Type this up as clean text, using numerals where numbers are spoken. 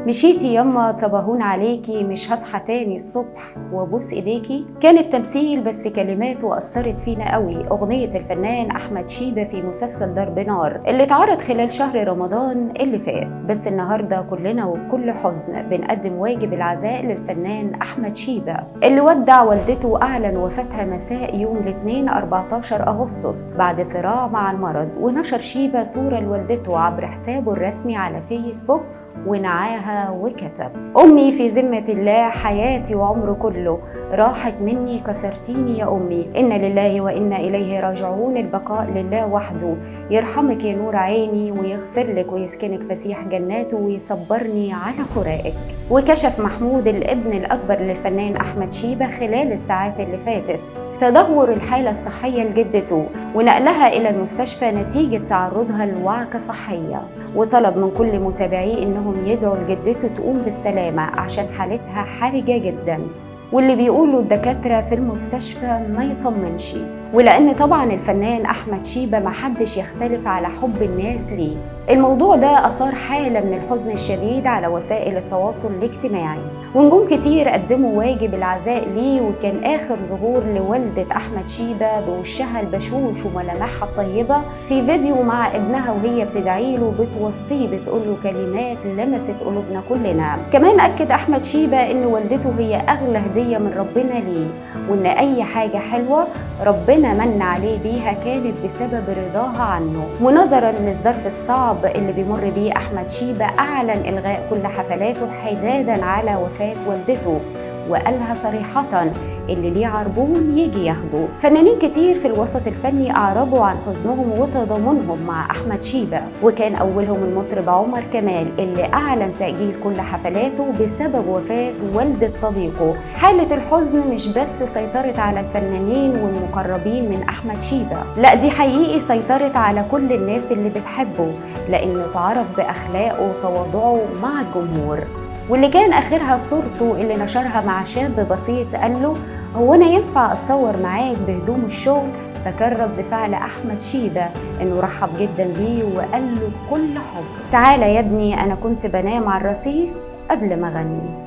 مشيتي يما طبهون عليكي، مش هصحى تاني الصبح وابوس ايديكي. كانت تمثيل بس كلماته اثرت فينا قوي. اغنيه الفنان احمد شيبه في مسلسل ضرب نار اللي اتعرض خلال شهر رمضان اللي فات. بس النهارده كلنا وبكل حزن بنقدم واجب العزاء للفنان احمد شيبه اللي ودع والدته واعلن وفاتها مساء يوم الاثنين 14 اغسطس بعد صراع مع المرض. ونشر شيبه صوره لوالدته عبر حسابه الرسمي على فيسبوك ونعاها وكتب: أمي في ذمة الله، حياتي وعمره كله راحت مني، كسرتيني يا أمي، إن لله وإنا إليه راجعون، البقاء لله وحده، يرحمك يا نور عيني ويغفر لك ويسكنك فسيح جناته ويصبرني على فراقك. وكشف محمود الابن الأكبر للفنان أحمد شيبة خلال الساعات اللي فاتت تدهور الحالة الصحية لجدته ونقلها إلى المستشفى نتيجة تعرضها لوعكة صحية، وطلب من كل متابعيه إنهم يدعوا لجدته تقوم بالسلامة عشان حالتها حرجة جدا، واللي بيقولوا الدكاترة في المستشفى ما يطمنش. ولأن طبعا الفنان أحمد شيبة محدش يختلف على حب الناس ليه، الموضوع ده أثار حالة من الحزن الشديد على وسائل التواصل الاجتماعي، ونجوم كتير قدموا واجب العزاء ليه. وكان آخر ظهور لوالدة أحمد شيبة بوشها البشوش وملامحها الطيبة في فيديو مع ابنها وهي بتدعيله بتوصيه بتقوله كلمات لمست قلوبنا كلنا. كمان أكد أحمد شيبة إن والدته هي أغلى هدية من ربنا ليه، وإن أي حاجة حلوة ربنا من عليه بيها كانت بسبب رضاها عنه. ونظرا للظرف الصعب اللي بيمر بيه أحمد شيبة أعلن إلغاء كل حفلاته حدادا على وفاة والدته، وقالها صريحة: اللي ليه عربون يجي ياخده. فنانين كتير في الوسط الفني أعربوا عن حزنهم وتضامنهم مع أحمد شيبة، وكان أولهم المطرب عمر كمال اللي أعلن تأجيل كل حفلاته بسبب وفاة والدة صديقه. حالة الحزن مش بس سيطرت على الفنانين والمقربين من أحمد شيبة، لا دي حقيقي سيطرت على كل الناس اللي بتحبه، لأنه تعرف بأخلاقه وتواضعه مع الجمهور. واللي كان آخرها صورته اللي نشرها مع شاب بسيط قال له: هو أنا ينفع أتصور معاك بهدوم الشغل؟ فكان رد فعل أحمد شيبة إنه رحب جدا بيه وقال له بكل حب: تعالى يا ابني، أنا كنت بنام على الرصيف قبل ما أغني.